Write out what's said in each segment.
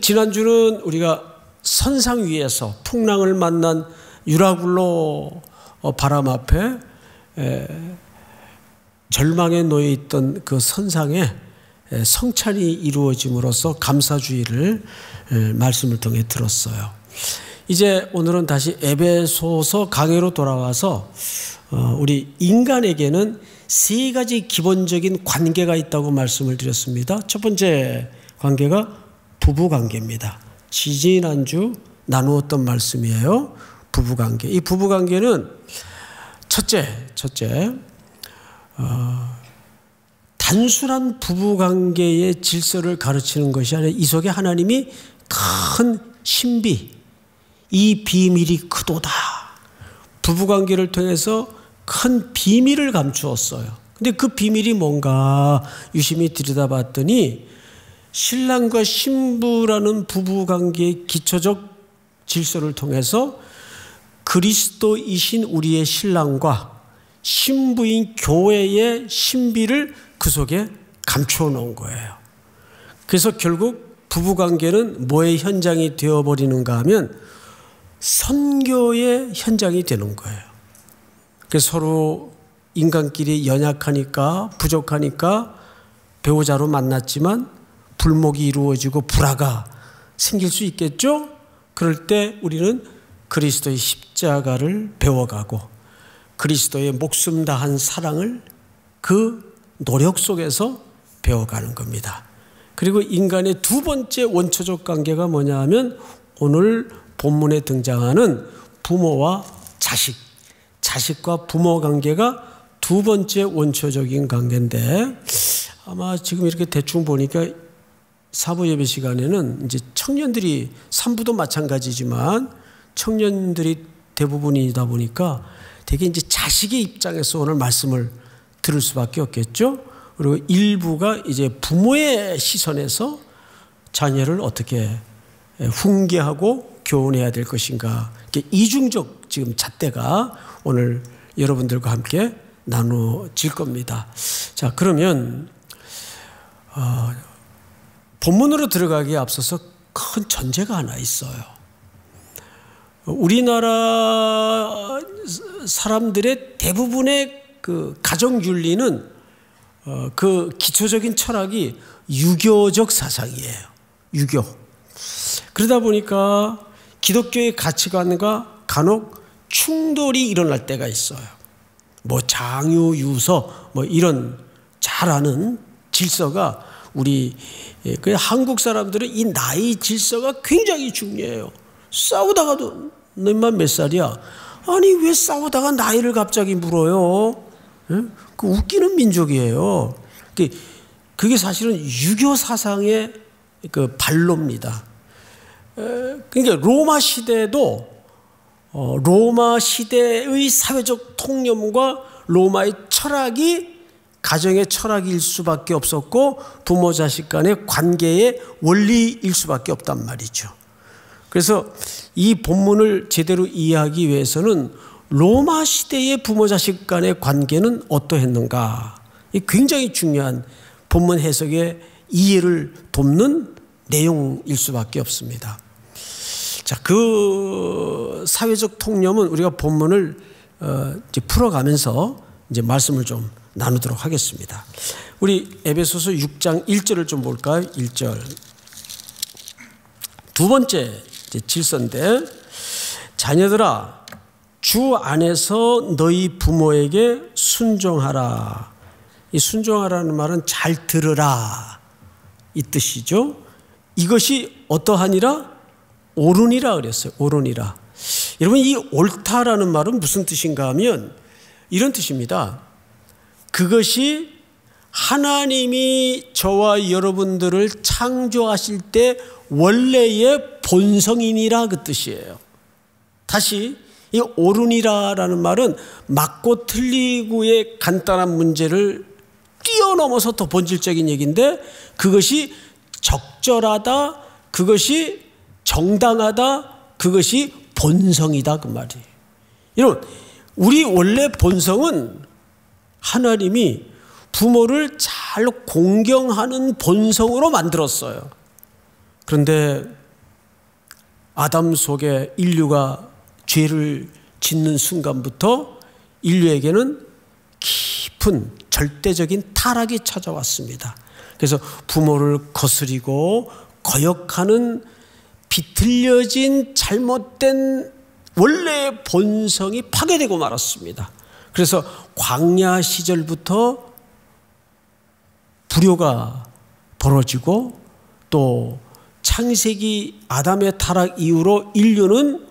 지난주는 우리가 선상 위에서 풍랑을 만난 유라굴로 바람 앞에 절망에 놓여 있던 그 선상에 성찬이 이루어짐으로써 감사주의를 말씀을 통해 들었어요. 이제 오늘은 다시 에베소서 강해로 돌아와서 우리 인간에게는 세 가지 기본적인 관계가 있다고 말씀을 드렸습니다. 첫 번째 관계가 부부관계입니다. 지지난주 나누었던 말씀이에요. 부부관계. 이 부부관계는 첫째, 단순한 부부관계의 질서를 가르치는 것이 아니라 이 속에 하나님이 큰 신비, 이 비밀이 크도다. 부부관계를 통해서 큰 비밀을 감추었어요. 근데 그 비밀이 뭔가 유심히 들여다봤더니 신랑과 신부라는 부부관계의 기초적 질서를 통해서 그리스도이신 우리의 신랑과 신부인 교회의 신비를 그 속에 감추어 놓은 거예요. 그래서 결국 부부관계는 뭐의 현장이 되어버리는가 하면 선교의 현장이 되는 거예요. 그래서 서로 인간끼리 연약하니까 부족하니까 배우자로 만났지만 불목이 이루어지고 불화가 생길 수 있겠죠? 그럴 때 우리는 그리스도의 십자가를 배워가고 그리스도의 목숨 다한 사랑을 그 노력 속에서 배워가는 겁니다. 그리고 인간의 두 번째 원초적 관계가 뭐냐 하면 오늘 본문에 등장하는 부모와 자식, 자식과 부모 관계가 두 번째 원초적인 관계인데 아마 지금 이렇게 대충 보니까 사부 예배 시간에는 이제 청년들이 산부도 마찬가지지만 청년들이 대부분이다 보니까 되게 이제 자식의 입장에서 오늘 말씀을 들을 수밖에 없겠죠. 그리고 일부가 이제 부모의 시선에서 자녀를 어떻게 훈계하고 교훈해야 될 것인가. 이중적 지금 잣대가 오늘 여러분들과 함께 나눠질 겁니다. 자, 그러면 본문으로 들어가기에 앞서서 큰 전제가 하나 있어요. 우리나라 사람들의 대부분의 그 가정윤리는 그 기초적인 철학이 유교적 사상이에요. 유교. 그러다 보니까 기독교의 가치관과 간혹 충돌이 일어날 때가 있어요. 뭐 장유, 유서 뭐 이런 잘 아는 질서가 우리 한국 사람들은 이 나이 질서가 굉장히 중요해요. 싸우다가도 너만 몇 살이야? 아니 왜 싸우다가 나이를 갑자기 물어요? 그 웃기는 민족이에요. 그게 사실은 유교 사상의 그 발로입니다. 그러니까 로마 시대도 로마 시대의 사회적 통념과 로마의 철학이 가정의 철학일 수밖에 없었고 부모 자식 간의 관계의 원리일 수밖에 없단 말이죠. 그래서 이 본문을 제대로 이해하기 위해서는 로마 시대의 부모 자식 간의 관계는 어떠했는가, 이 굉장히 중요한 본문 해석의 이해를 돕는 내용일 수밖에 없습니다. 자, 그 사회적 통념은 우리가 본문을 이제 풀어가면서 이제 말씀을 좀 나누도록 하겠습니다. 우리 에베소서 6장 1절을 좀 볼까요? 1절. 두 번째 질서인데, 자녀들아 주 안에서 너희 부모에게 순종하라. 이 순종하라는 말은 잘 들으라 이 뜻이죠. 이것이 어떠하니라? 옳으니라 그랬어요. 옳으니라. 여러분, 이 옳다라는 말은 무슨 뜻인가 하면 이런 뜻입니다. 그것이 하나님이 저와 여러분들을 창조하실 때 원래의 본성이니라 그 뜻이에요. 다시 이 옳으니라라는 말은 맞고 틀리고의 간단한 문제를 뛰어넘어서 더 본질적인 얘기인데, 그것이 적절하다, 그것이 정당하다, 그것이 본성이다 그 말이에요. 여러분, 우리 원래 본성은 하나님이 부모를 잘 공경하는 본성으로 만들었어요. 그런데 아담 속에 인류가 죄를 짓는 순간부터 인류에게는 깊은 절대적인 타락이 찾아왔습니다. 그래서 부모를 거스리고 거역하는 비틀려진 잘못된 원래의 본성이 파괴되고 말았습니다. 그래서 광야 시절부터 불효가 벌어지고 또 창세기 아담의 타락 이후로 인류는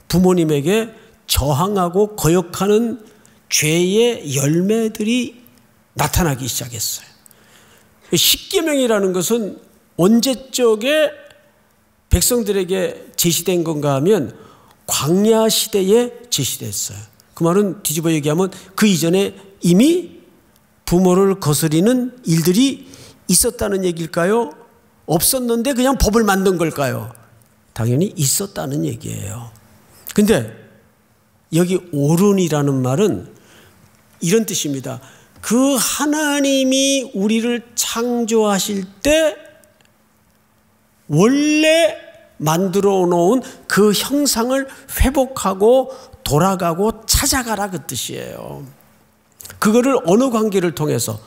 부모님에게 저항하고 거역하는 죄의 열매들이 나타나기 시작했어요. 십계명이라는 것은 언제적에 백성들에게 제시된 건가 하면 광야 시대에 제시됐어요. 그 말은 뒤집어 얘기하면 그 이전에 이미 부모를 거스리는 일들이 있었다는 얘기일까요? 없었는데 그냥 법을 만든 걸까요? 당연히 있었다는 얘기예요. 근데 여기 옳은이라는 말은 이런 뜻입니다. 그 하나님이 우리를 창조하실 때 원래 만들어 놓은 그 형상을 회복하고 돌아가고 찾아가라 그 뜻이에요. 그거를 어느 관계를 통해서?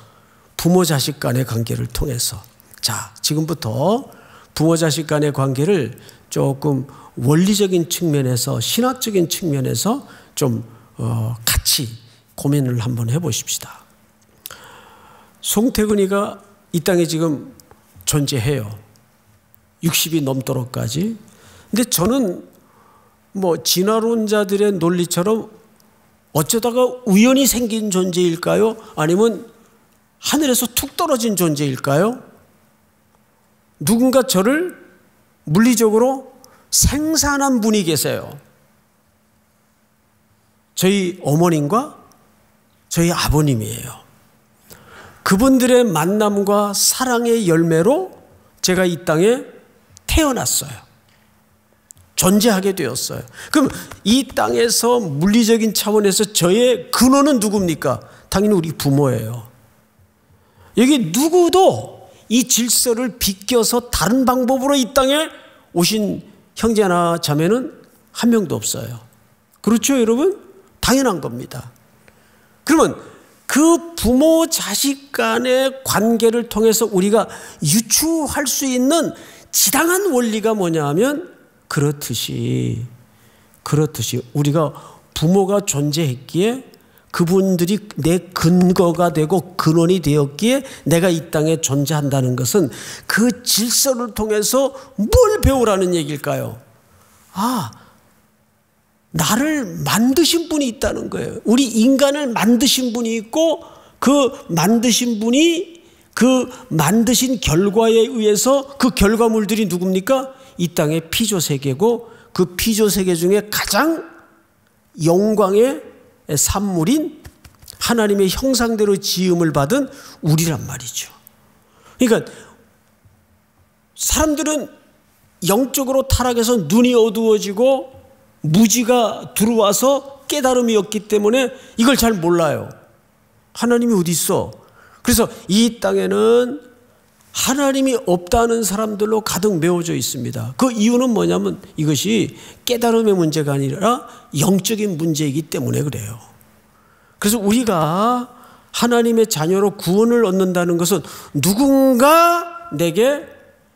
부모 자식 간의 관계를 통해서. 자, 지금부터 부모 자식 간의 관계를 조금 원리적인 측면에서 신학적인 측면에서 좀 같이 고민을 한번 해보십시다. 송태근이가 이 땅에 지금 존재해요. 60이 넘도록까지. 근데 저는 뭐 진화론자들의 논리처럼 어쩌다가 우연히 생긴 존재일까요? 아니면 하늘에서 툭 떨어진 존재일까요? 누군가 저를 물리적으로 생산한 분이 계세요. 저희 어머님과 저희 아버님이에요. 그분들의 만남과 사랑의 열매로 제가 이 땅에 태어났어요. 존재하게 되었어요. 그럼 이 땅에서 물리적인 차원에서 저의 근원은 누굽니까? 당연히 우리 부모예요. 여기 누구도 이 질서를 비껴서 다른 방법으로 이 땅에 오신 형제나 자매는 한 명도 없어요. 그렇죠, 여러분? 당연한 겁니다. 그러면 그 부모 자식 간의 관계를 통해서 우리가 유추할 수 있는 지당한 원리가 뭐냐 하면 그렇듯이 우리가 부모가 존재했기에 그분들이 내 근거가 되고 근원이 되었기에 내가 이 땅에 존재한다는 것은 그 질서를 통해서 뭘 배우라는 얘기일까요? 나를 만드신 분이 있다는 거예요. 우리 인간을 만드신 분이 있고 그 만드신 분이 그 만드신 결과에 의해서 그 결과물들이 누굽니까? 이 땅의 피조세계고 그 피조세계 중에 가장 영광의 산물인 하나님의 형상대로 지음을 받은 우리란 말이죠. 그러니까 사람들은 영적으로 타락해서 눈이 어두워지고 무지가 들어와서 깨달음이 없기 때문에 이걸 잘 몰라요. 하나님이 어디 있어? 그래서 이 땅에는 하나님이 없다는 사람들로 가득 메워져 있습니다. 그 이유는 뭐냐면 이것이 깨달음의 문제가 아니라 영적인 문제이기 때문에 그래요. 그래서 우리가 하나님의 자녀로 구원을 얻는다는 것은 누군가 내게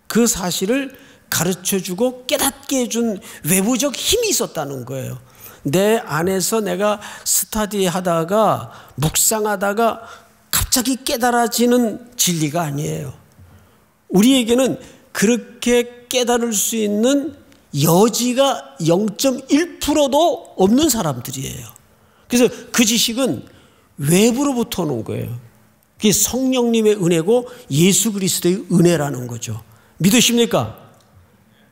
그 사실을 가르쳐주고 깨닫게 해준 외부적 힘이 있었다는 거예요. 내 안에서 내가 스터디하다가 묵상하다가 갑자기 깨달아지는 진리가 아니에요. 우리에게는 그렇게 깨달을 수 있는 여지가 0.1%도 없는 사람들이에요. 그래서 그 지식은 외부로부터 오는 거예요. 그게 성령님의 은혜고 예수 그리스도의 은혜라는 거죠. 믿으십니까?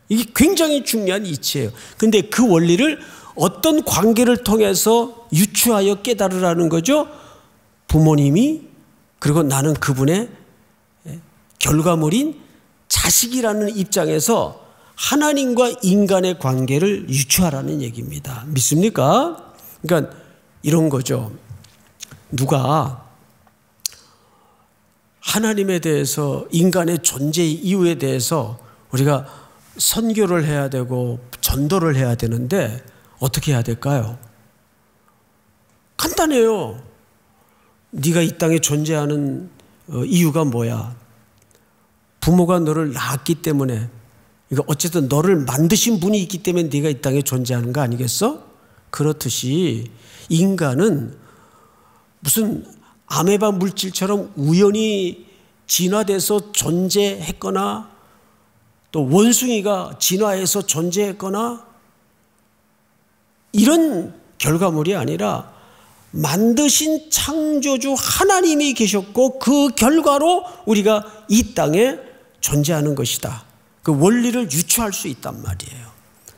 이게 굉장히 중요한 이치예요. 근데 그 원리를 어떤 관계를 통해서 유추하여 깨달으라는 거죠? 부모님이 그리고 나는 그분의 결과물인 자식이라는 입장에서 하나님과 인간의 관계를 유추하라는 얘기입니다. 믿습니까? 그러니까 이런 거죠. 누가 하나님에 대해서 인간의 존재 이유에 대해서 우리가 선교를 해야 되고 전도를 해야 되는데 어떻게 해야 될까요? 간단해요. 네가 이 땅에 존재하는 이유가 뭐야? 부모가 너를 낳았기 때문에, 이거 어쨌든 너를 만드신 분이 있기 때문에 네가 이 땅에 존재하는 거 아니겠어? 그렇듯이 인간은 무슨 아메바 물질처럼 우연히 진화돼서 존재했거나 또 원숭이가 진화해서 존재했거나 이런 결과물이 아니라 만드신 창조주 하나님이 계셨고 그 결과로 우리가 이 땅에 존재하는 것이다. 그 원리를 유추할 수 있단 말이에요.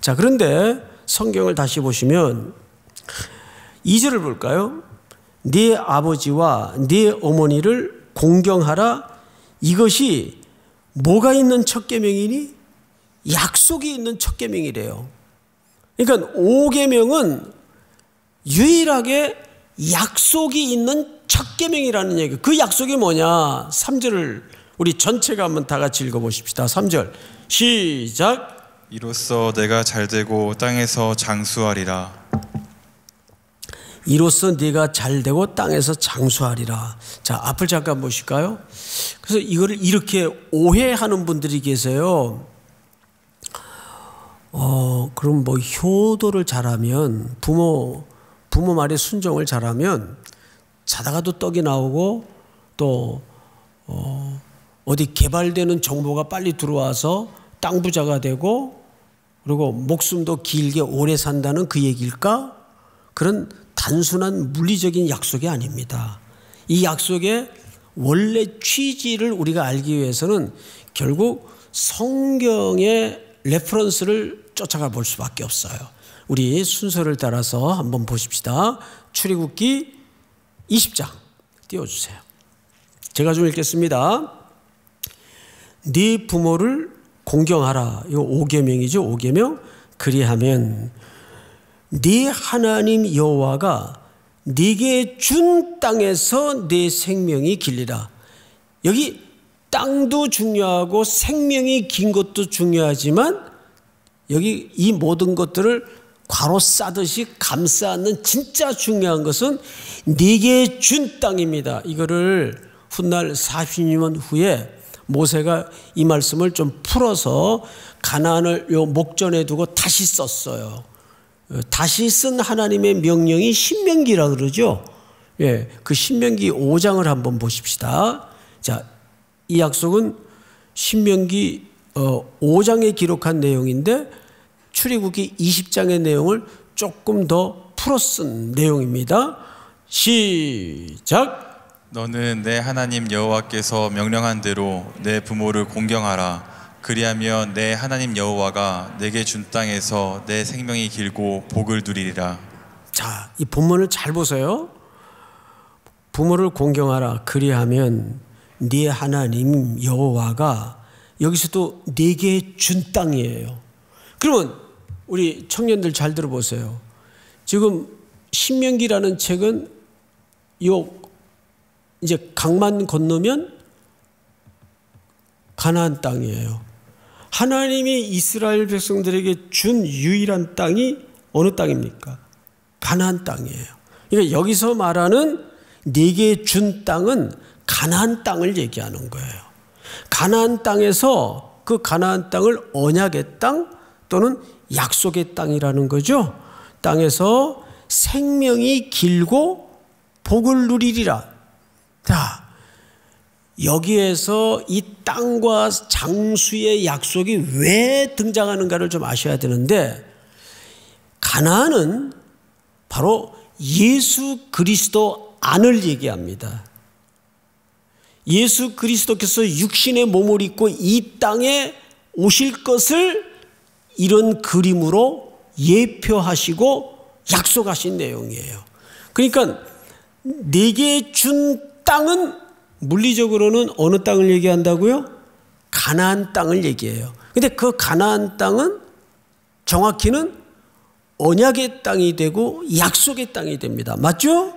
자, 그런데 성경을 다시 보시면 2절을 볼까요? 네 아버지와 네 어머니를 공경하라. 이것이 뭐가 있는 첫 계명이니? 약속이 있는 첫 계명이래요. 그러니까 5계명은 유일하게 약속이 있는 첫 계명이라는 얘기예요. 그 약속이 뭐냐? 3절을 우리 전체가 한번 다 같이 읽어보십시다. 3절 시작. 이로써 내가 잘되고 땅에서 장수하리라. 이로써 네가 잘되고 땅에서 장수하리라. 자, 앞을 잠깐 보실까요? 그래서 이거를 이렇게 오해하는 분들이 계세요. 그럼 뭐 효도를 잘하면 부모 말에 순종을 잘하면 자다가도 떡이 나오고 또 어디 개발되는 정보가 빨리 들어와서 땅 부자가 되고 그리고 목숨도 길게 오래 산다는 그 얘기일까? 그런 단순한 물리적인 약속이 아닙니다. 이 약속의 원래 취지를 우리가 알기 위해서는 결국 성경의 레퍼런스를 쫓아가 볼 수밖에 없어요. 우리 순서를 따라서 한번 보십시다. 출애굽기 20장 띄워주세요. 제가 좀 읽겠습니다. 네 부모를 공경하라. 이거 5계명이죠. 5계명. 그리하면 네 하나님 여호와가 네게 준 땅에서 네 생명이 길리라. 여기 땅도 중요하고 생명이 긴 것도 중요하지만 여기 이 모든 것들을 괄호 싸듯이 감싸 안는 진짜 중요한 것은 네게 준 땅입니다. 이거를 훗날 40년 후에 모세가 이 말씀을 좀 풀어서 가나안을 요 목전에 두고 다시 썼어요. 다시 쓴 하나님의 명령이 신명기라 그러죠. 예, 그 신명기 5장을 한번 보십시다. 자, 이 약속은 신명기 5장에 기록한 내용인데 출애굽기 20장의 내용을 조금 더 풀어 쓴 내용입니다. 시작. 너는 내 하나님 여호와께서 명령한 대로 내 부모를 공경하라. 그리하면 내 하나님 여호와가 내게 준 땅에서 내 생명이 길고 복을 누리리라. 자, 이 본문을 잘 보세요. 부모를 공경하라. 그리하면 네 하나님 여호와가 여기서도 내게 준 땅이에요. 그러면 우리 청년들 잘 들어보세요. 지금 신명기라는 책은 이제 강만 건너면 가나안 땅이에요. 하나님이 이스라엘 백성들에게 준 유일한 땅이 어느 땅입니까? 가나안 땅이에요. 그러니까 여기서 말하는 네게 준 땅은 가나안 땅을 얘기하는 거예요. 가나안 땅에서 그 가나안 땅을 언약의 땅 또는 약속의 땅이라는 거죠. 땅에서 생명이 길고 복을 누리리라. 자, 여기에서 이 땅과 장수의 약속이 왜 등장하는가를 좀 아셔야 되는데, 가나안은 바로 예수 그리스도 안을 얘기합니다. 예수 그리스도께서 육신의 몸을 입고 이 땅에 오실 것을 이런 그림으로 예표하시고 약속하신 내용이에요. 그러니까 내게 준 땅은 물리적으로는 어느 땅을 얘기한다고요? 가나안 땅을 얘기해요. 근데 그 가나안 땅은 정확히는 언약의 땅이 되고 약속의 땅이 됩니다. 맞죠?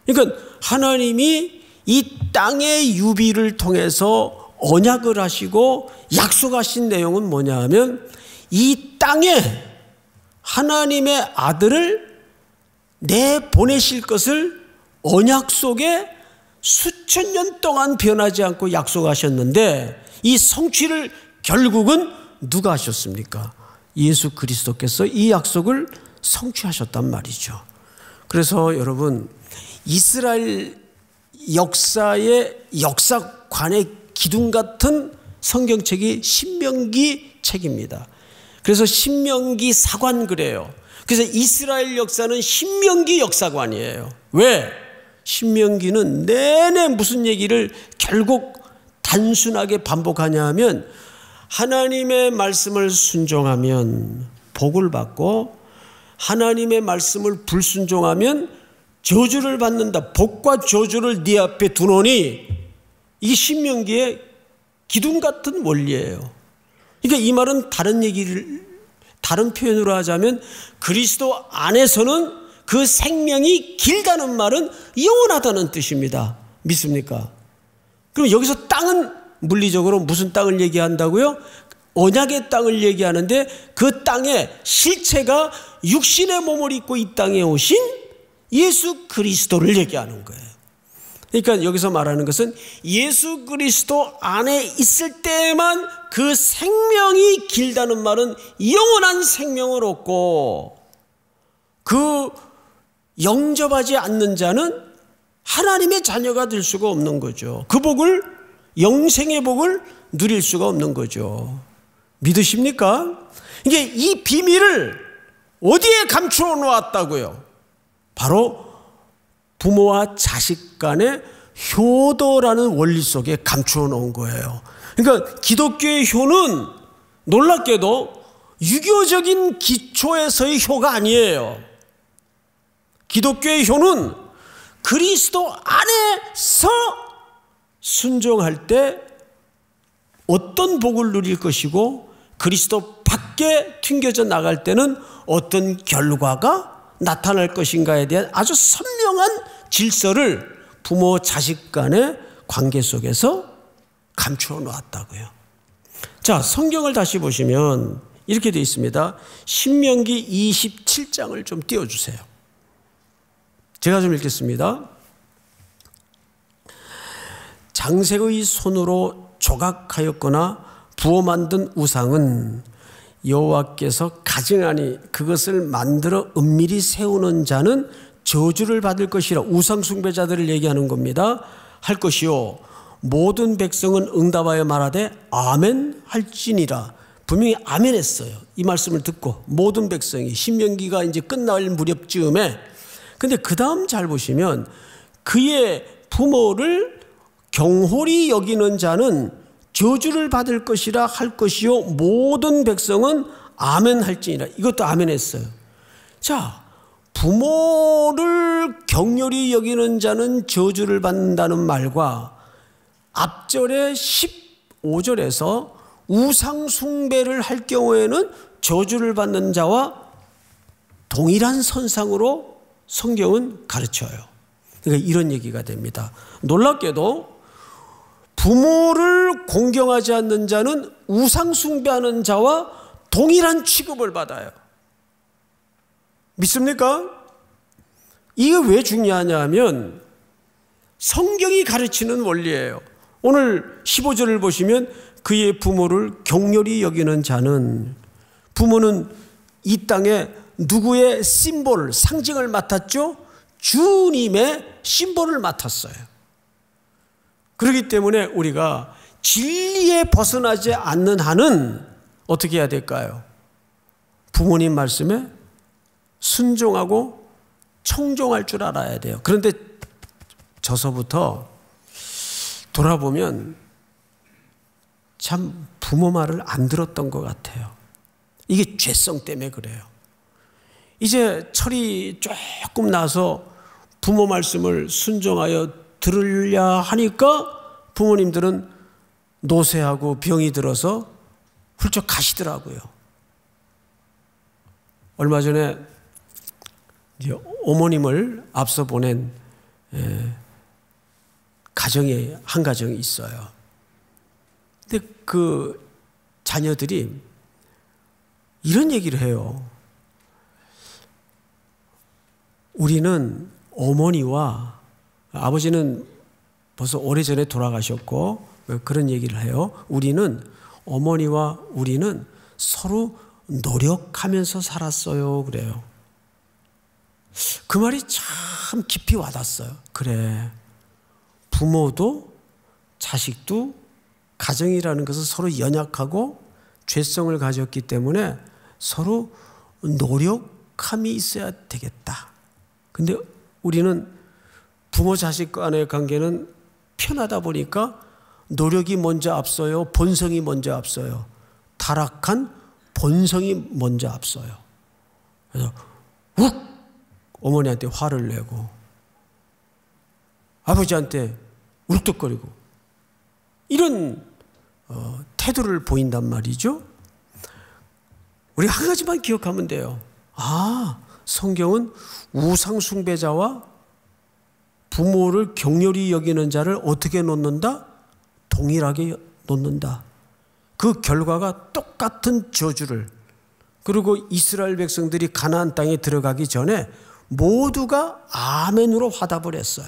그러니까 하나님이 이 땅의 유비를 통해서 언약을 하시고 약속하신 내용은 뭐냐 하면 이 땅에 하나님의 아들을 내보내실 것을 언약 속에 수천 년 동안 변하지 않고 약속하셨는데 이 성취를 결국은 누가 하셨습니까? 예수 그리스도께서 이 약속을 성취하셨단 말이죠. 그래서 여러분, 이스라엘 역사의 역사관의 기둥 같은 성경책이 신명기 책입니다. 그래서 신명기 사관 그래요. 그래서 이스라엘 역사는 신명기 역사관이에요. 왜? 신명기는 내내 무슨 얘기를 결국 단순하게 반복하냐 하면 하나님의 말씀을 순종하면 복을 받고 하나님의 말씀을 불순종하면 저주를 받는다. 복과 저주를 네 앞에 두노니, 이게 신명기의 기둥 같은 원리예요. 그러니까 이 말은 다른 표현으로 하자면 그리스도 안에서는 그 생명이 길다는 말은 영원하다는 뜻입니다. 믿습니까? 그럼 여기서 땅은 물리적으로 무슨 땅을 얘기한다고요? 언약의 땅을 얘기하는데 그 땅의 실체가 육신의 몸을 입고 이 땅에 오신 예수 그리스도를 얘기하는 거예요. 그러니까 여기서 말하는 것은 예수 그리스도 안에 있을 때만 그 생명이 길다는 말은 영원한 생명을 얻고, 그 영접하지 않는 자는 하나님의 자녀가 될 수가 없는 거죠. 그 복을, 영생의 복을 누릴 수가 없는 거죠. 믿으십니까? 이게 이 비밀을 어디에 감추어 놓았다고요? 바로 부모와 자식 간의 효도라는 원리 속에 감추어 놓은 거예요. 그러니까 기독교의 효는 놀랍게도 유교적인 기초에서의 효가 아니에요. 기독교의 효는 그리스도 안에서 순종할 때 어떤 복을 누릴 것이고 그리스도 밖에 튕겨져 나갈 때는 어떤 결과가 나타날 것인가에 대한 아주 선명한 질서를 부모 자식 간의 관계 속에서 감추어 놓았다고요. 자, 성경을 다시 보시면 이렇게 되어 있습니다. 신명기 27장을 좀 띄워주세요. 제가 좀 읽겠습니다. 장색의 손으로 조각하였거나 부어 만든 우상은 여호와께서 가증하니 그것을 만들어 은밀히 세우는 자는 저주를 받을 것이라. 우상 숭배자들을 얘기하는 겁니다. 할 것이요 모든 백성은 응답하여 말하되 아멘 할지니라. 분명히 아멘 했어요. 이 말씀을 듣고 모든 백성이, 신명기가 이제 끝날 무렵쯤에. 근데 그 다음 잘 보시면 그의 부모를 경홀히 여기는 자는 저주를 받을 것이라 할 것이요 모든 백성은 아멘 할지니라. 이것도 아멘 했어요. 자, 부모를 경렬히 여기는 자는 저주를 받는다는 말과 앞절의 15절에서 우상 숭배를 할 경우에는 저주를 받는 자와 동일한 선상으로 성경은 가르쳐요. 그러니까 이런 얘기가 됩니다. 놀랍게도 부모를 공경하지 않는 자는 우상 숭배하는 자와 동일한 취급을 받아요. 믿습니까? 이게 왜 중요하냐 하면 성경이 가르치는 원리예요. 오늘 15절을 보시면 그의 부모를 경렬히 여기는 자는, 부모는 이 땅에 누구의 심볼, 상징을 맡았죠? 주님의 심볼을 맡았어요. 그렇기 때문에 우리가 진리에 벗어나지 않는 한은 어떻게 해야 될까요? 부모님 말씀에 순종하고 청종할 줄 알아야 돼요. 그런데 저서부터 돌아보면 참 부모 말을 안 들었던 것 같아요. 이게 죄성 때문에 그래요. 이제 철이 조금 나서 부모 말씀을 순종하여 들으려 하니까 부모님들은 노쇠하고 병이 들어서 훌쩍 가시더라고요. 얼마 전에 이제 어머님을 앞서 보낸 가정이 한 가정이 있어요. 근데 그 자녀들이 이런 얘기를 해요. 우리는 어머니와, 아버지는 벌써 오래전에 돌아가셨고 그런 얘기를 해요. 어머니와 우리는 서로 노력하면서 살았어요. 그래요. 그 말이 참 깊이 와닿았어요. 그래, 부모도 자식도 가정이라는 것은 서로 연약하고 죄성을 가졌기 때문에 서로 노력함이 있어야 되겠다. 근데 우리는 부모 자식 간의 관계는 편하다 보니까 노력이 먼저 앞서요, 본성이 먼저 앞서요. 타락한 본성이 먼저 앞서요. 그래서 욱 어머니한테 화를 내고 아버지한테 울떡거리고 이런 태도를 보인단 말이죠. 우리 한 가지만 기억하면 돼요. 성경은 우상 숭배자와 부모를 격렬히 여기는 자를 어떻게 놓는다? 동일하게 놓는다. 그 결과가 똑같은 저주를, 그리고 이스라엘 백성들이 가나안 땅에 들어가기 전에 모두가 아멘으로 화답을 했어요.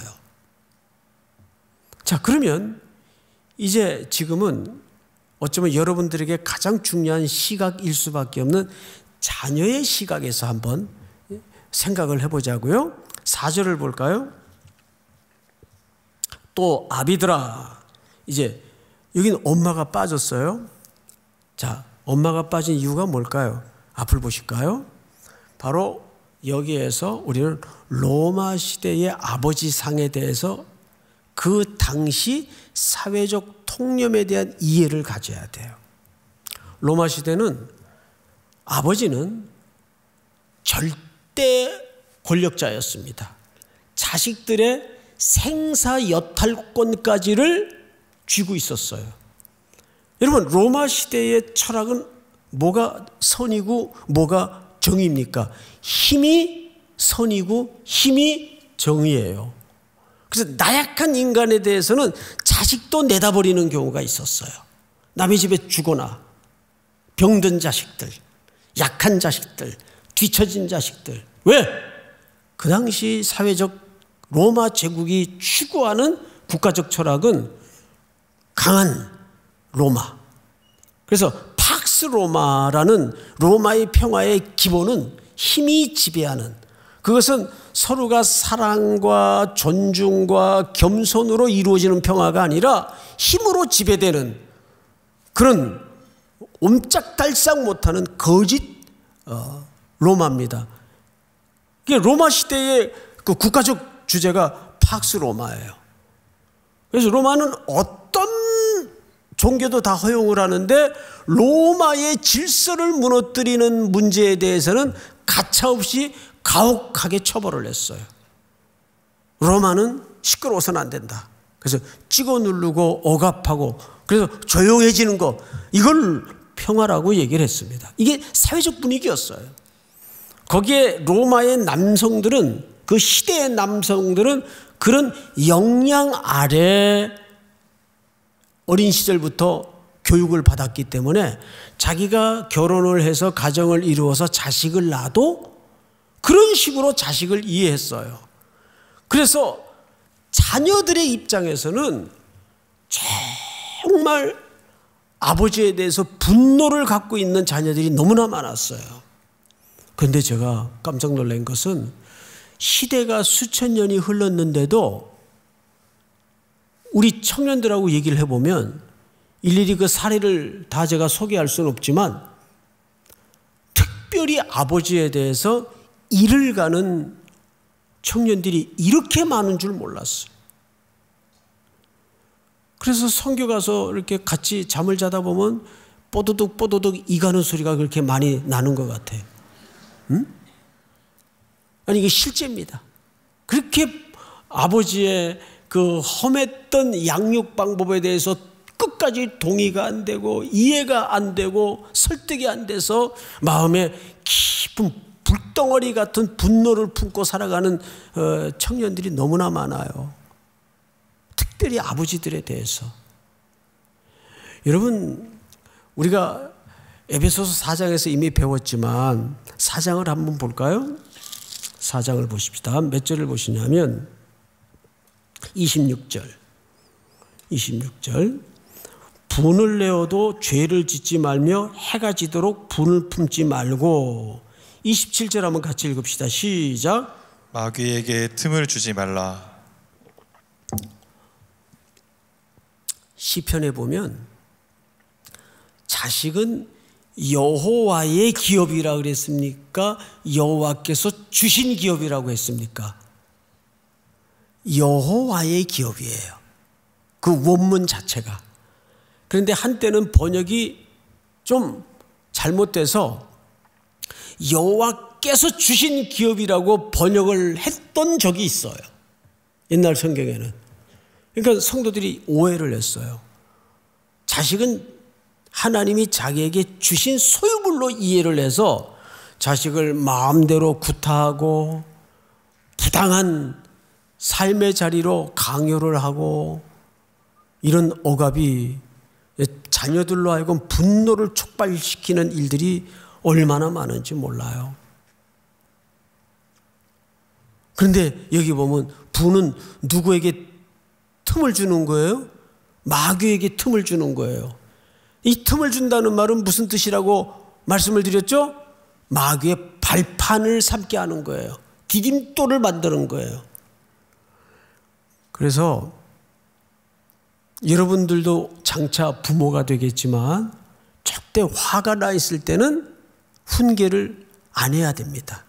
자, 그러면 이제 지금은 어쩌면 여러분들에게 가장 중요한 시각일 수밖에 없는 자녀의 시각에서 한번 생각을 해보자고요. 4절을 볼까요? 또 아비들아, 이제 여기는 엄마가 빠졌어요. 자, 엄마가 빠진 이유가 뭘까요? 앞을 보실까요? 바로 여기에서 우리는 로마 시대의 아버지 상에 대해서 그 당시 사회적 통념에 대한 이해를 가져야 돼요. 로마 시대는 아버지는 절대 권력자였습니다. 자식들의 생사 여탈권까지를 쥐고 있었어요. 여러분, 로마 시대의 철학은 뭐가 선이고 뭐가 정의입니까? 힘이 선이고 힘이 정의예요. 그래서 나약한 인간에 대해서는 자식도 내다버리는 경우가 있었어요. 남의 집에 주거나 병든 자식들, 약한 자식들, 뒤처진 자식들. 왜? 그 당시 사회적 로마 제국이 추구하는 국가적 철학은 강한 로마. 그래서 팍스 로마라는 로마의 평화의 기본은 힘이 지배하는, 그것은 서로가 사랑과 존중과 겸손으로 이루어지는 평화가 아니라 힘으로 지배되는 그런 옴짝달싹 못하는 거짓 로마입니다. 로마 시대의 그 국가적 주제가 팍스 로마예요. 그래서 로마는 어떤 종교도 다 허용을 하는데 로마의 질서를 무너뜨리는 문제에 대해서는 가차없이 가혹하게 처벌을 했어요. 로마는 시끄러워서는 안 된다. 그래서 찍어 누르고 억압하고, 그래서 조용해지는 거, 이걸 평화라고 얘기를 했습니다. 이게 사회적 분위기였어요. 거기에 로마의 남성들은, 그 시대의 남성들은 그런 영향 아래 어린 시절부터 교육을 받았기 때문에 자기가 결혼을 해서 가정을 이루어서 자식을 낳아도 그런 식으로 자식을 이해했어요. 그래서 자녀들의 입장에서는 정말 아버지에 대해서 분노를 갖고 있는 자녀들이 너무나 많았어요. 그런데 제가 깜짝 놀란 것은 시대가 수천 년이 흘렀는데도 우리 청년들하고 얘기를 해보면 일일이 그 사례를 다 제가 소개할 수는 없지만 특별히 아버지에 대해서 일을 가는 청년들이 이렇게 많은 줄 몰랐어요. 그래서 선교 가서 이렇게 같이 잠을 자다 보면 뽀드득 뽀드득 이가는 소리가 그렇게 많이 나는 것 같아요. 응? 아니, 이게 실제입니다. 그렇게 아버지의 그 험했던 양육 방법에 대해서 끝까지 동의가 안 되고 이해가 안 되고 설득이 안 돼서 마음에 깊은 불덩어리 같은 분노를 품고 살아가는 청년들이 너무나 많아요. 특별히 아버지들에 대해서. 여러분, 우리가 에베소서 4장에서 이미 배웠지만 4장을 한번 볼까요? 4장을 보십시다. 몇 절을 보시냐면 26절. 분을 내어도 죄를 짓지 말며 해가 지도록 분을 품지 말고. 27절 한번 같이 읽읍시다. 시작. 마귀에게 틈을 주지 말라. 시편에 보면 자식은 여호와의 기업이라 그랬습니까? 여호와께서 주신 기업이라고 했습니까? 여호와의 기업이에요. 그 원문 자체가. 그런데 한때는 번역이 좀 잘못돼서 여호와께서 주신 기업이라고 번역을 했던 적이 있어요. 옛날 성경에는. 그러니까 성도들이 오해를 했어요. 자식은 하나님이 자기에게 주신 소유물로 이해를 해서 자식을 마음대로 구타하고 부당한 삶의 자리로 강요를 하고, 이런 억압이 자녀들로 하여금 분노를 촉발시키는 일들이 얼마나 많은지 몰라요. 그런데 여기 보면 부는 누구에게 틈을 주는 거예요? 마귀에게 틈을 주는 거예요. 이 틈을 준다는 말은 무슨 뜻이라고 말씀을 드렸죠? 마귀의 발판을 삼게 하는 거예요. 디딤돌을 만드는 거예요. 그래서 여러분들도 장차 부모가 되겠지만 절대 화가 나 있을 때는 훈계를 안 해야 됩니다.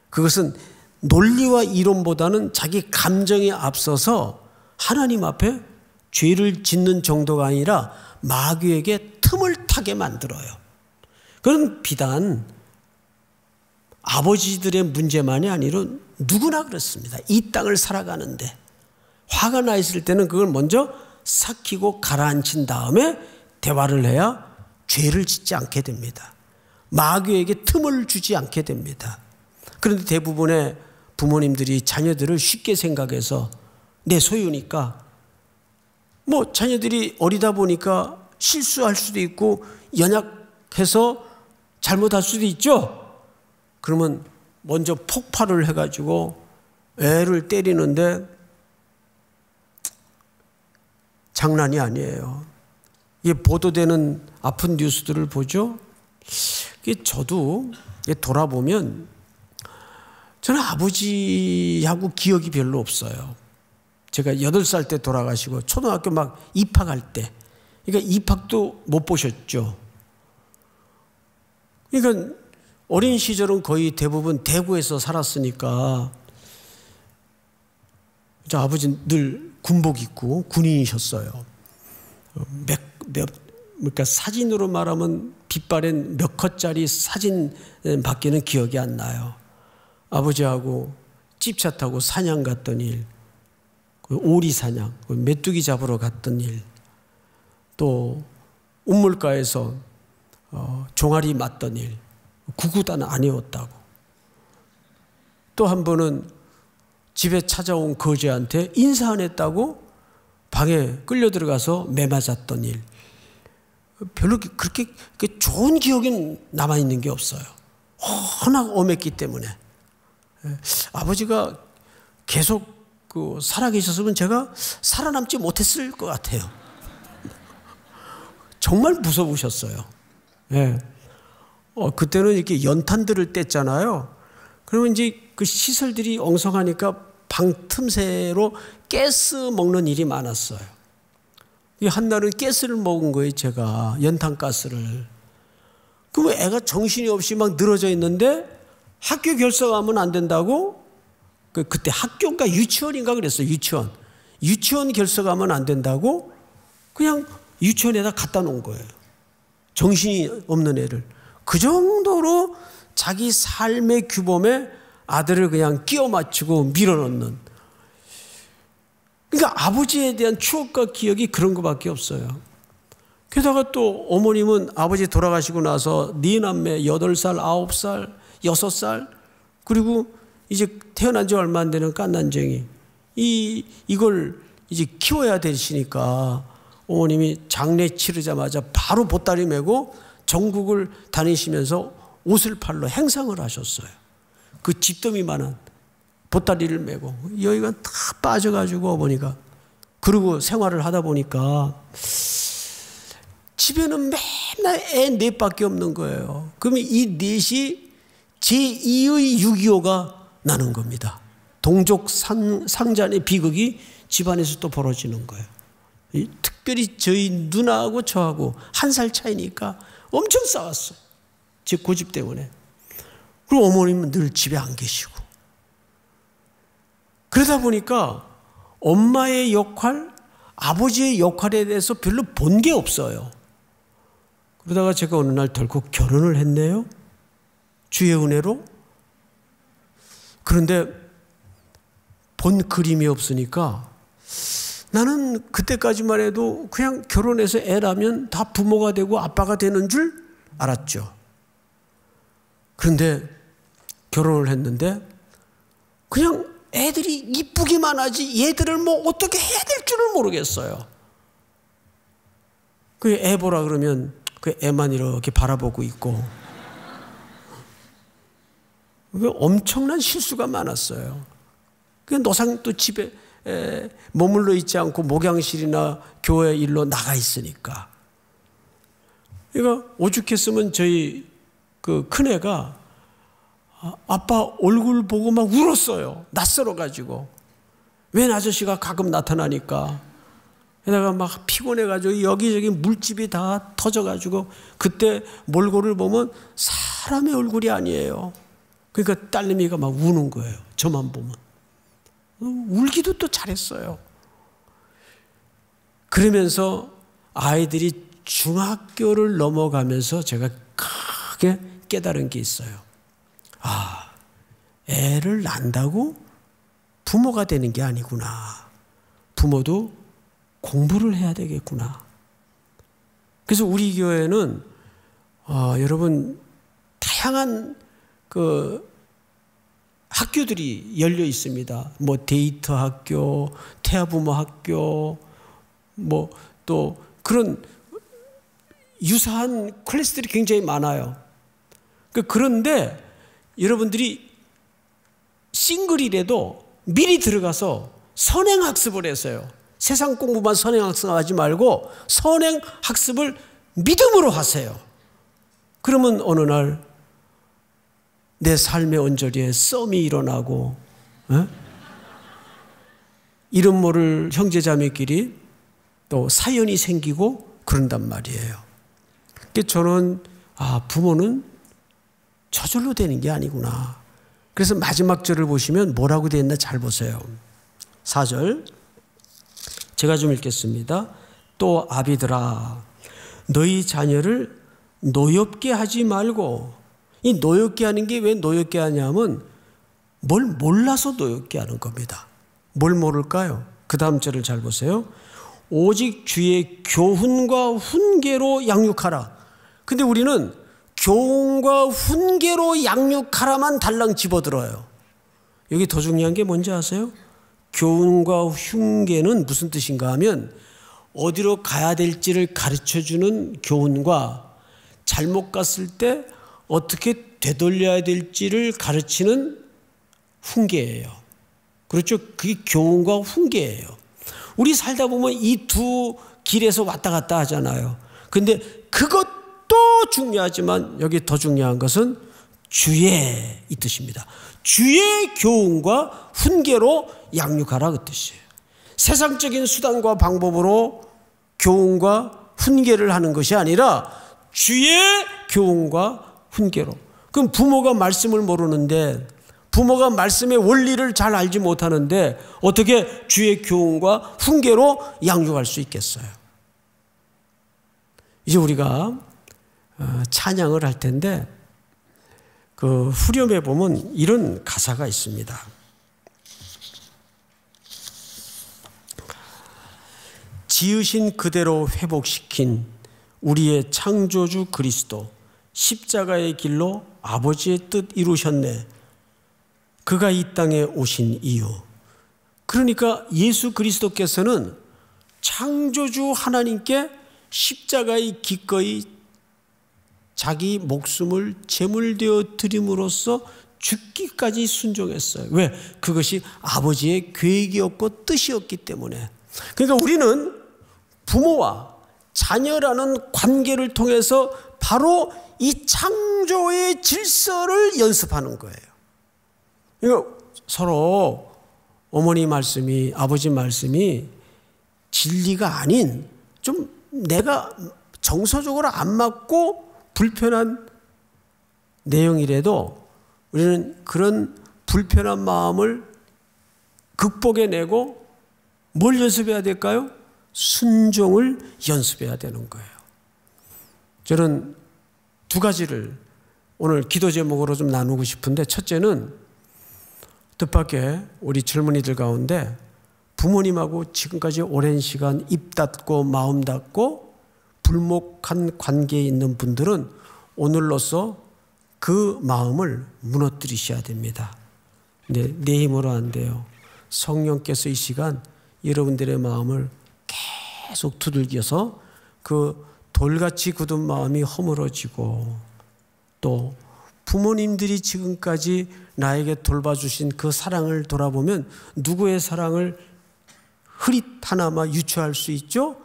그것은 논리와 이론보다는 자기 감정에 앞서서 하나님 앞에 죄를 짓는 정도가 아니라 마귀에게 틈을 타게 만들어요. 그건 비단 아버지들의 문제만이 아니라 누구나 그렇습니다. 이 땅을 살아가는데 화가 나 있을 때는 그걸 먼저 삭히고 가라앉힌 다음에 대화를 해야 죄를 짓지 않게 됩니다. 마귀에게 틈을 주지 않게 됩니다. 그런데 대부분의 부모님들이 자녀들을 쉽게 생각해서 내 소유니까, 뭐 자녀들이 어리다 보니까 실수할 수도 있고 연약해서 잘못할 수도 있죠. 그러면 먼저 폭발을 해가지고 애를 때리는데 장난이 아니에요. 이게 보도되는 아픈 뉴스들을 보죠. 저도 돌아보면 저는 아버지하고 기억이 별로 없어요. 제가 8살 때 돌아가시고 초등학교 막 입학할 때, 그러니까 입학도 못 보셨죠. 그러니까 어린 시절은 거의 대부분 대구에서 살았으니까 저 아버지 늘 군복 입고 군인이셨어요. 그러니까 사진으로 말하면 빗바랜 몇 컷짜리 사진밖에는 기억이 안 나요. 아버지하고 찝차 타고 사냥 갔던 일, 오리 사냥, 메뚜기 잡으러 갔던 일, 또 우물가에서 종아리 맞던 일, 구구단 아니었다고. 또 한 번은 집에 찾아온 거지한테 인사 안 했다고 방에 끌려 들어가서 매 맞았던 일. 별로 그렇게 좋은 기억이 남아있는 게 없어요. 워낙 엄했기 때문에. 아버지가 계속 살아계셨으면 제가 살아남지 못했을 것 같아요. 정말 무서우셨어요. 예. 그때는 이렇게 연탄들을 뗐잖아요. 그러면 이제 그 시설들이 엉성하니까 방 틈새로 가스 먹는 일이 많았어요. 한날은 가스를 먹은 거예요, 제가. 연탄가스를. 그럼 애가 정신이 없이 막 늘어져 있는데 학교 결석하면 안 된다고? 그때 학교인가 유치원인가 그랬어요, 유치원. 유치원 결석하면 안 된다고 그냥 유치원에다 갖다 놓은 거예요. 정신이 없는 애를. 그 정도로 자기 삶의 규범에 아들을 그냥 끼워 맞추고 밀어넣는. 그러니까 아버지에 대한 추억과 기억이 그런 것밖에 없어요. 게다가 또 어머님은 아버지 돌아가시고 나서 네 남매 8살, 9살, 6살, 그리고 이제 태어난 지 얼마 안 되는 깐난쟁이, 이걸 이제 키워야 되시니까 어머님이 장례 치르자마자 바로 보따리 메고 전국을 다니시면서 옷을 팔러 행상을 하셨어요. 그 집더미만한 보따리를 메고 여기가 다 빠져가지고 어머니가. 그리고 생활을 하다 보니까 집에는 맨날 애 넷밖에 없는 거예요. 그러면 이 넷이 제2의 6.25가 나는 겁니다. 동족 상잔의 비극이 집안에서 또 벌어지는 거예요. 특별히 저희 누나하고 저하고 1살 차이니까 엄청 싸웠어요. 제 고집 때문에. 그리고 어머님은 늘 집에 안 계시고. 그러다 보니까 엄마의 역할, 아버지의 역할에 대해서 별로 본 게 없어요. 그러다가 제가 어느 날 덜컥 결혼을 했네요. 주의 은혜로. 그런데 본 그림이 없으니까 나는 그때까지만 해도 그냥 결혼해서 애 낳으면 다 부모가 되고 아빠가 되는 줄 알았죠. 그런데 결혼을 했는데 그냥 애들이 이쁘기만 하지 얘들을 뭐 어떻게 해야 될 줄을 모르겠어요. 그 애 보라 그러면 그 애만 이렇게 바라보고 있고 엄청난 실수가 많았어요. 그 노상 또 집에 머물러 있지 않고 목양실이나 교회 일로 나가 있으니까. 그러니까 오죽했으면 저희 그 큰애가 아빠 얼굴 보고 막 울었어요. 낯설어가지고. 웬 아저씨가 가끔 나타나니까. 게다가 막 피곤해가지고 여기저기 물집이 다 터져가지고 그때 몰골을 보면 사람의 얼굴이 아니에요. 그러니까 딸내미가 막 우는 거예요. 저만 보면. 울기도 또 잘했어요. 그러면서 아이들이 중학교를 넘어가면서 제가 크게 깨달은 게 있어요. 아, 애를 낳는다고 부모가 되는 게 아니구나. 부모도 공부를 해야 되겠구나. 그래서 우리 교회는 여러분 다양한 그 학교들이 열려 있습니다. 뭐 데이터 학교, 태아부모 학교, 뭐 또 그런 유사한 클래스들이 굉장히 많아요. 그런데 여러분들이 싱글이라도 미리 들어가서 선행학습을 했어요. 세상 공부만 선행학습하지 말고 선행학습을 믿음으로 하세요. 그러면 어느 날 내 삶의 언저리에 썸이 일어나고 이름 모를 형제자매끼리 또 사연이 생기고 그런단 말이에요. 그래서 저는 부모는 저절로 되는 게 아니구나. 그래서 마지막 절을 보시면 뭐라고 되어 있나 잘 보세요. 4절 제가 좀 읽겠습니다. 또 아비들아 너희 자녀를 노엽게 하지 말고. 이 노엽게 하는 게 왜 노엽게 하냐면 뭘 몰라서 노엽게 하는 겁니다. 뭘 모를까요? 그 다음 절을 잘 보세요. 오직 주의 교훈과 훈계로 양육하라. 근데 우리는 교훈과 훈계로 양육하라만 달랑 집어들어요. 여기 더 중요한 게 뭔지 아세요? 교훈과 훈계는 무슨 뜻인가 하면 어디로 가야 될지를 가르쳐주는 교훈과 잘못 갔을 때 어떻게 되돌려야 될지를 가르치는 훈계예요. 그렇죠? 그게 교훈과 훈계예요. 우리 살다 보면 이 두 길에서 왔다 갔다 하잖아요. 그런데 그것도 중요하지만 여기 더 중요한 것은 주의 이 뜻입니다. 주의 교훈과 훈계로 양육하라 그 뜻이에요. 세상적인 수단과 방법으로 교훈과 훈계를 하는 것이 아니라 주의 교훈과 훈계로. 그럼 부모가 말씀을 모르는데 부모가 말씀의 원리를 잘 알지 못하는데 어떻게 주의 교훈과 훈계로 양육할 수 있겠어요? 이제 우리가 찬양을 할 텐데 그 후렴에 보면 이런 가사가 있습니다. 지으신 그대로 회복시킨 우리의 창조주 그리스도 십자가의 길로 아버지의 뜻 이루셨네. 그가 이 땅에 오신 이유. 그러니까 예수 그리스도께서는 창조주 하나님께 십자가의 기꺼이 자기 목숨을 제물되어 드림으로써 죽기까지 순종했어요. 왜? 그것이 아버지의 계획이었고 뜻이었기 때문에. 그러니까 우리는 부모와 자녀라는 관계를 통해서 바로 이 창조의 질서를 연습하는 거예요. 그러니까 서로 어머니 말씀이, 아버지 말씀이 진리가 아닌 좀 내가 정서적으로 안 맞고 불편한 내용이라도 우리는 그런 불편한 마음을 극복해내고 뭘 연습해야 될까요? 순종을 연습해야 되는 거예요. 저는 두 가지를 오늘 기도 제목으로 좀 나누고 싶은데, 첫째는 뜻밖의 우리 젊은이들 가운데 부모님하고 지금까지 오랜 시간 입 닫고 마음 닫고 불목한 관계에 있는 분들은 오늘로써 그 마음을 무너뜨리셔야 됩니다. 근데 내 힘으로 안 돼요. 성령께서 이 시간 여러분들의 마음을 계속 두들겨서 그 돌같이 굳은 마음이 허물어지고, 또 부모님들이 지금까지 나에게 돌봐주신 그 사랑을 돌아보면 누구의 사랑을 흐릿하나마 유추할 수 있죠?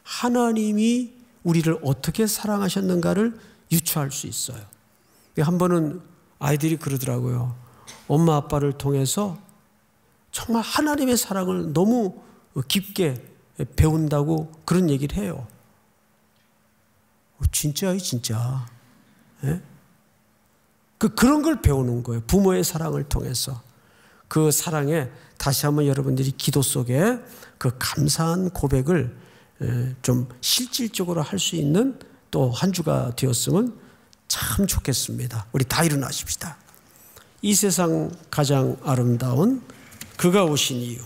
하나님이 우리를 어떻게 사랑하셨는가를 유추할 수 있어요. 한 번은 아이들이 그러더라고요. 엄마 아빠를 통해서 정말 하나님의 사랑을 너무 깊게 배운다고 그런 얘기를 해요. 진짜요, 진짜. 예? 그런 걸 배우는 거예요. 부모의 사랑을 통해서. 그 사랑에 다시 한번 여러분들이 기도 속에 그 감사한 고백을 좀 실질적으로 할 수 있는 또 한 주가 되었으면 참 좋겠습니다. 우리 다 일어나십시다. 이 세상 가장 아름다운 그가 오신 이유.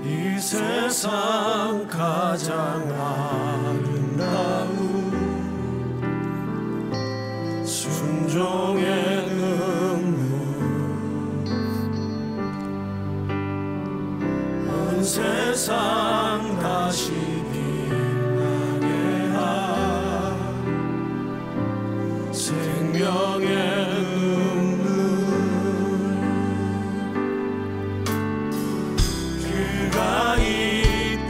이 세상 가장 아름다운 순종의 눈물, 온 세상 다시 빛나게 할 생명의 눈물, 그가 이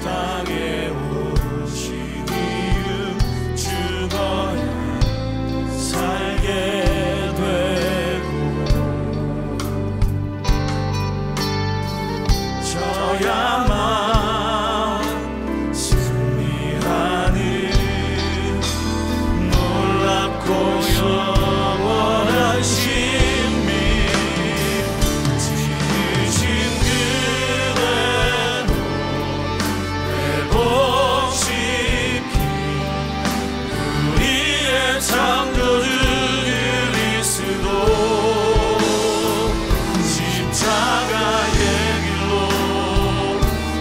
땅에 오신 이유, 죽어야 살게 되고 저야만 승리하는 놀랍고 영원한 신비, 지으신 그대로 회복시킨 우리의 창조주 십자가의 길로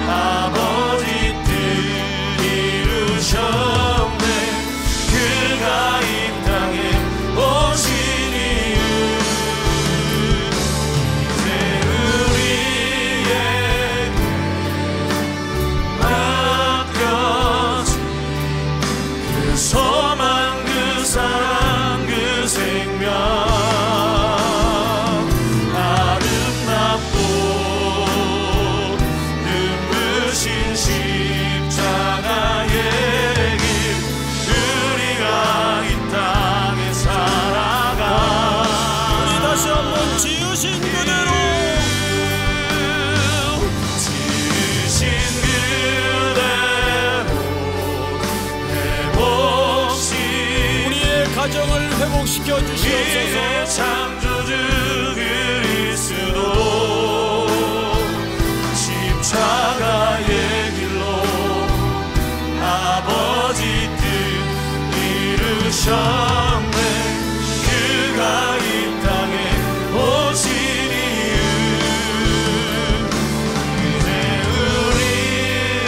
아버지 뜻 이루셨네. 그가 이 땅에 오신 이유, 이제 우리에게 맡겨진 그 소망, 그 사랑, 그 생명, 십자가의 길, 우리가 이 땅에 살아가 우리 다시 한번 지으신 그대로, 지으신 그대로 회복시 우리의 가정을 회복시켜 주시옵소서. 창조주 그리스도 십자가의 아버지 뜻 이루셨네. 그가 이 땅에 오신 이유, 이제 우리에게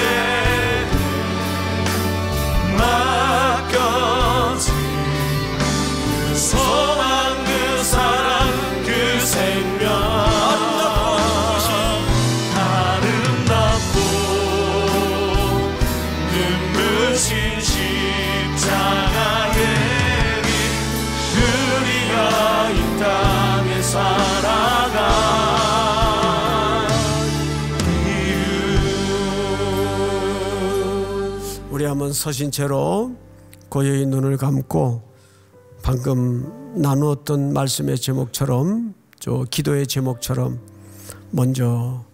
한번 서신 채로 고요히 눈을 감고 방금 나누었던 말씀의 제목처럼, 저 기도의 제목처럼 먼저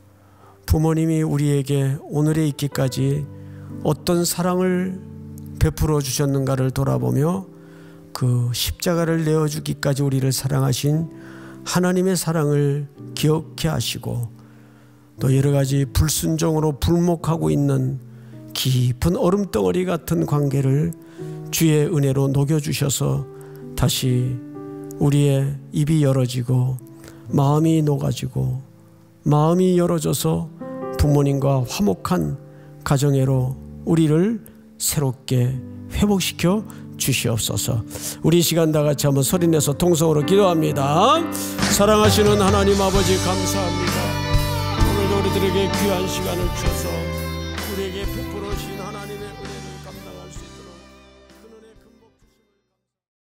부모님이 우리에게 오늘에 있기까지 어떤 사랑을 베풀어 주셨는가를 돌아보며 그 십자가를 내어주기까지 우리를 사랑하신 하나님의 사랑을 기억해 하시고, 또 여러 가지 불순종으로 불목하고 있는 깊은 얼음덩어리 같은 관계를 주의 은혜로 녹여주셔서 다시 우리의 입이 열어지고 마음이 녹아지고 마음이 열어져서 부모님과 화목한 가정애로 우리를 새롭게 회복시켜 주시옵소서. 우리 시간 다 같이 한번 소리내서 통성으로 기도합니다. 사랑하시는 하나님 아버지, 감사합니다. 오늘도 우리들에게 귀한 시간을 주셔서 우리에게 베풀어 주신